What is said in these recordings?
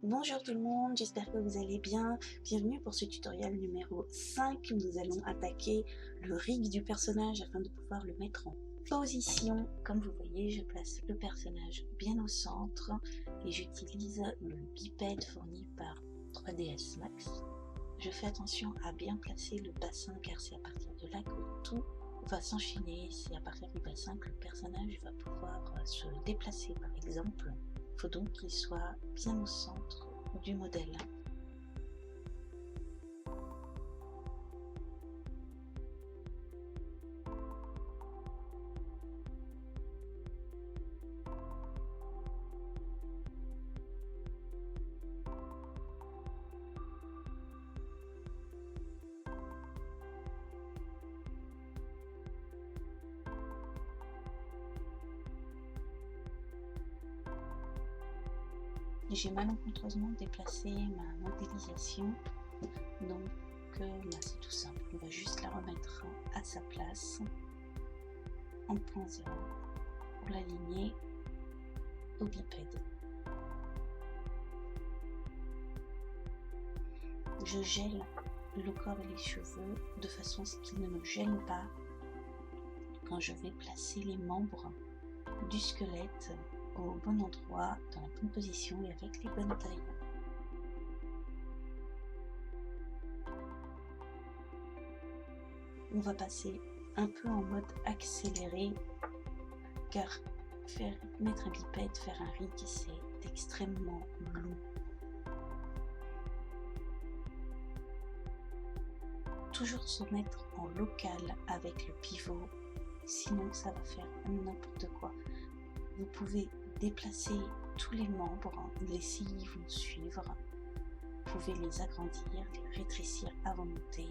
Bonjour tout le monde, j'espère que vous allez bien. Bienvenue pour ce tutoriel numéro 5. Nous allons attaquer le rig du personnage afin de pouvoir le mettre en position. Comme vous voyez, je place le personnage bien au centre et j'utilise le bipède fourni par 3ds Max. Je fais attention à bien placer le bassin car c'est à partir de là que tout va s'enchaîner. C'est à partir du bassin que le personnage va pouvoir se déplacer. Par exemple, il faut donc qu'il soit bien au centre du modèle. J'ai malencontreusement déplacé ma modélisation, donc là c'est tout simple, on va juste la remettre à sa place en point 0 pour l'aligner au bipède. Je gèle le corps et les cheveux de façon à ce qu'ils ne me gênent pas quand je vais placer les membres du squelette au bon endroit, dans la bonne position et avec les bonnes tailles. On va passer un peu en mode accéléré car mettre un bipède, faire un rig, c'est extrêmement long. Toujours se mettre en local avec le pivot, sinon ça va faire n'importe quoi. Vous pouvez déplacer tous les membres, les cils vont suivre, vous pouvez les agrandir, les rétrécir avant de monter.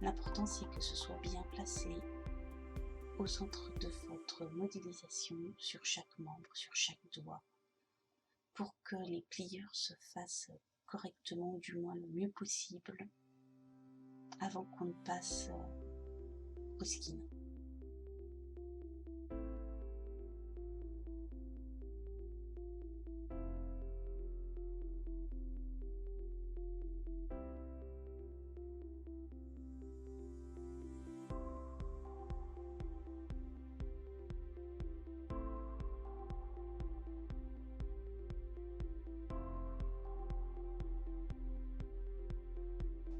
L'important c'est que ce soit bien placé au centre de votre modélisation, sur chaque membre, sur chaque doigt, pour que les pliures se fassent correctement, du moins le mieux possible, avant qu'on ne passe au skin.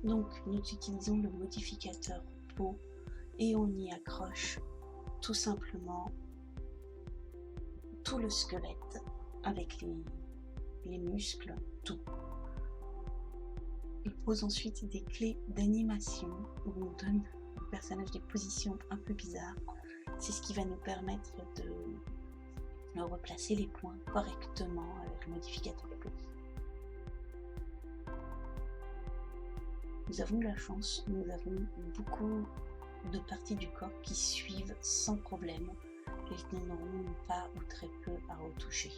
Donc nous utilisons le modificateur peau et on y accroche tout simplement tout le squelette avec les muscles, tout. Il pose ensuite des clés d'animation où on donne au personnage des positions un peu bizarres. C'est ce qui va nous permettre de replacer les points correctement avec le modificateur peau. Nous avons la chance, nous avons beaucoup de parties du corps qui suivent sans problème et qui n'auront pas ou très peu à retoucher.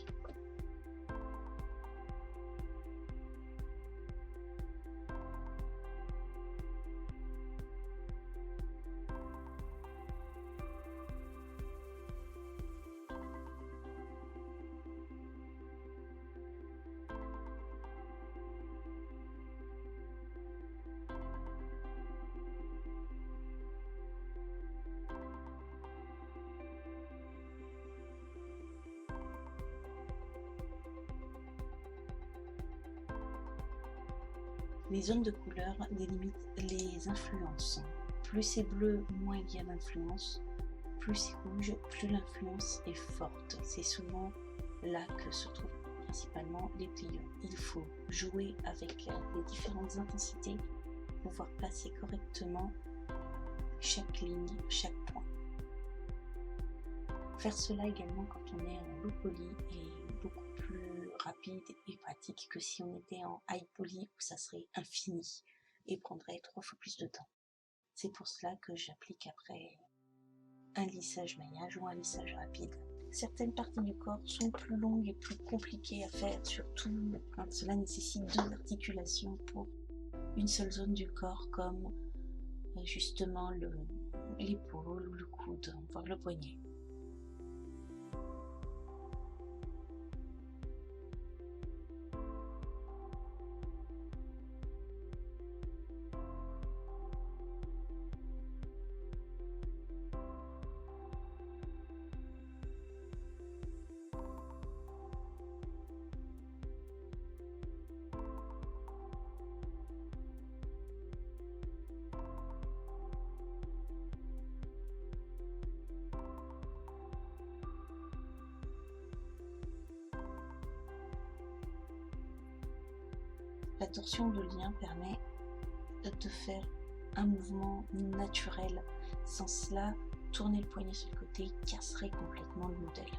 Les zones de couleur délimitent les influences. Plus c'est bleu, moins il y a d'influence. Plus c'est rouge, plus l'influence est forte. C'est souvent là que se trouvent principalement les pliures. Il faut jouer avec les différentes intensités pour pouvoir placer correctement chaque ligne, chaque point. Faire cela également quand on est en low poly est beaucoup plus rapide et pratique que si on était en high poly où ça serait infini et prendrait 3 fois plus de temps. C'est pour cela que j'applique après un lissage maillage ou un lissage rapide. Certaines parties du corps sont plus longues et plus compliquées à faire, surtout quand cela nécessite 2 articulations pour une seule zone du corps, comme justement l'épaule ou le coude, voire le poignet. La torsion de lien permet de faire un mouvement naturel. Sans cela, tourner le poignet sur le côté casserait complètement le modèle.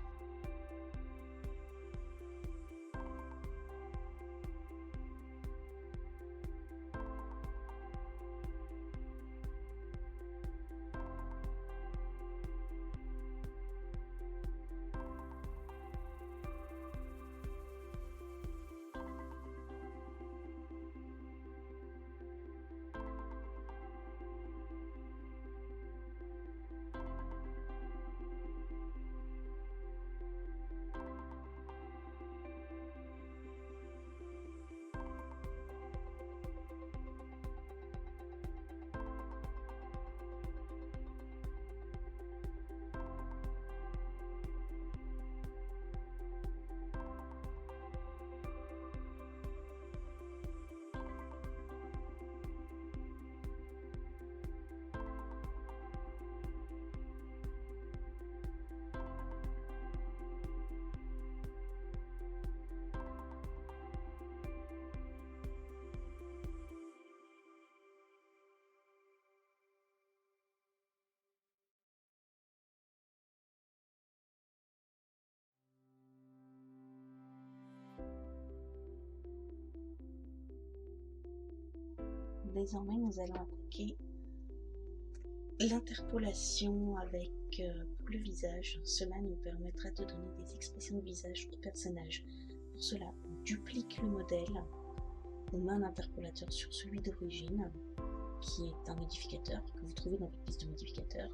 Désormais, nous allons attaquer l'interpolation avec le visage. Cela nous permettra de donner des expressions de visage au personnage. Pour cela, on duplique le modèle, on met un interpolateur sur celui d'origine, qui est un modificateur que vous trouvez dans votre liste de modificateurs.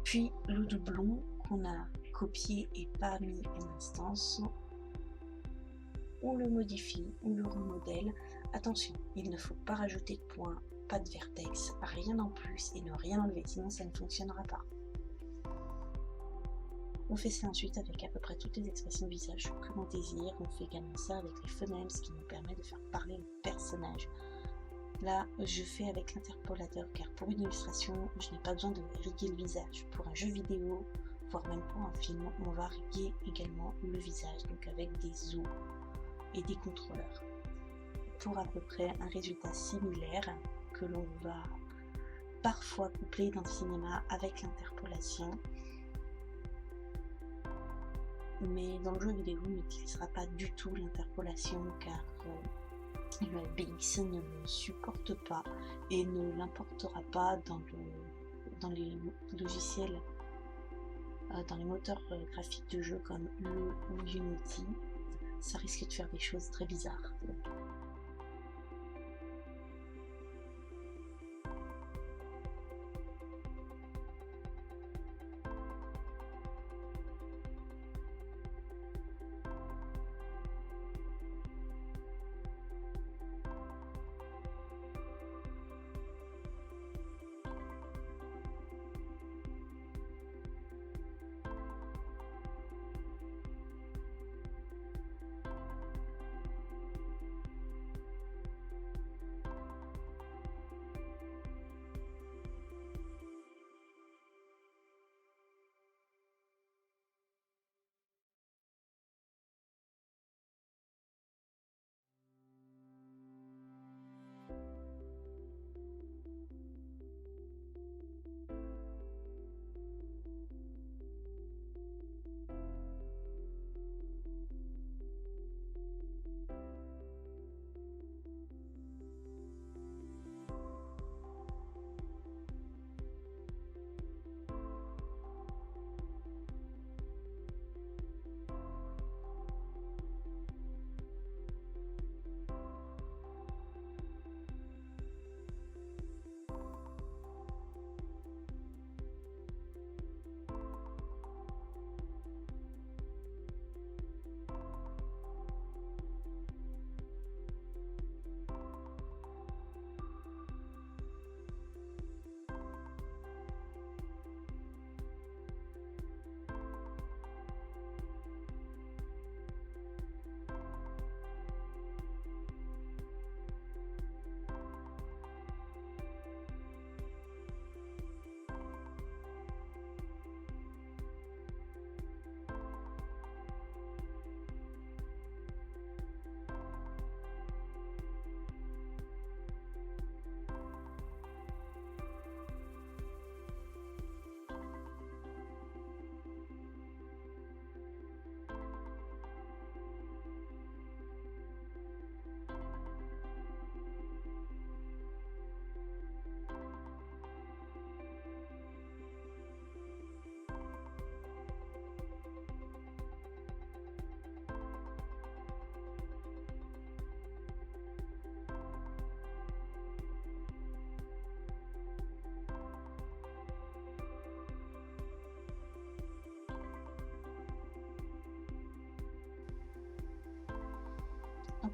Puis le doublon qu'on a copié et pas mis en instance, on le modifie, on le remodèle. Attention, il ne faut pas rajouter de points, pas de vertex, rien en plus et ne rien enlever, sinon ça ne fonctionnera pas. On fait ça ensuite avec à peu près toutes les expressions de visage que l'on désire. On fait également ça avec les phonèmes, ce qui nous permet de faire parler le personnage. Là, je fais avec l'interpolateur car pour une illustration, je n'ai pas besoin de riguer le visage. Pour un jeu vidéo, voire même pour un film, on va riguer également le visage, donc avec des os et des contrôleurs. Pour à peu près un résultat similaire que l'on va parfois coupler dans le cinéma avec l'interpolation. Mais dans le jeu vidéo, on n'utilisera pas du tout l'interpolation car le BX ne le supporte pas et ne l'importera pas dans les logiciels, dans les moteurs graphiques de jeu comme Unreal ou Unity. Ça risque de faire des choses très bizarres.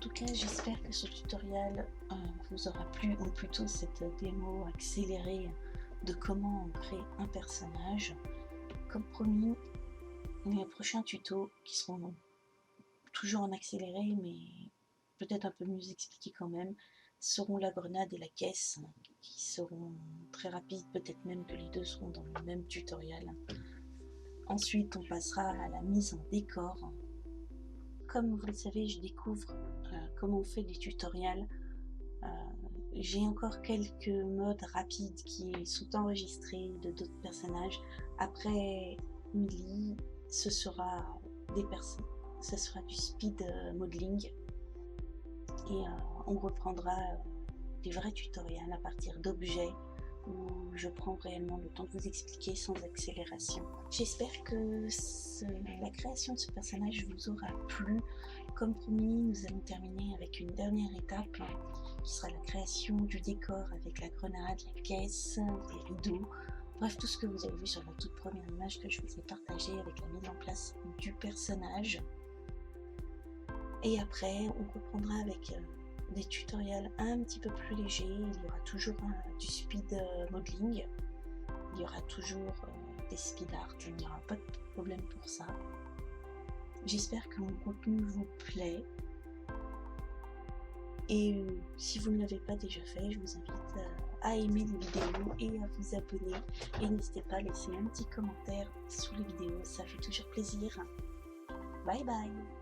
tout cas, j'espère que ce tutoriel vous aura plu, ou plutôt cette démo accélérée de comment créer un personnage. Comme promis, les prochains tutos qui seront toujours en accéléré, mais peut-être un peu mieux expliqués quand même, seront la grenade et la caisse, qui seront très rapides, peut-être même que les deux seront dans le même tutoriel. Ensuite, on passera à la mise en décor. Comme vous le savez, je découvre comment on fait des tutoriels. J'ai encore quelques modes rapides qui sont enregistrés de d'autres personnages. Après Millie, ce sera du speed modeling, et on reprendra des vrais tutoriels à partir d'objets où je prends réellement le temps de vous expliquer sans accélération. J'espère que la création de ce personnage vous aura plu. Comme promis, nous allons terminer avec une dernière étape qui sera la création du décor avec la grenade, la caisse, les rideaux, bref, tout ce que vous avez vu sur la toute première image que je vous ai partagée avec la mise en place du personnage. Et après, on reprendra avec des tutoriels un petit peu plus légers. Il y aura toujours du speed modeling, il y aura toujours des speed art, il n'y aura pas de problème pour ça. J'espère que mon contenu vous plaît, et si vous ne l'avez pas déjà fait, je vous invite à aimer les vidéos et à vous abonner, et n'hésitez pas à laisser un petit commentaire sous les vidéos, ça fait toujours plaisir. Bye bye.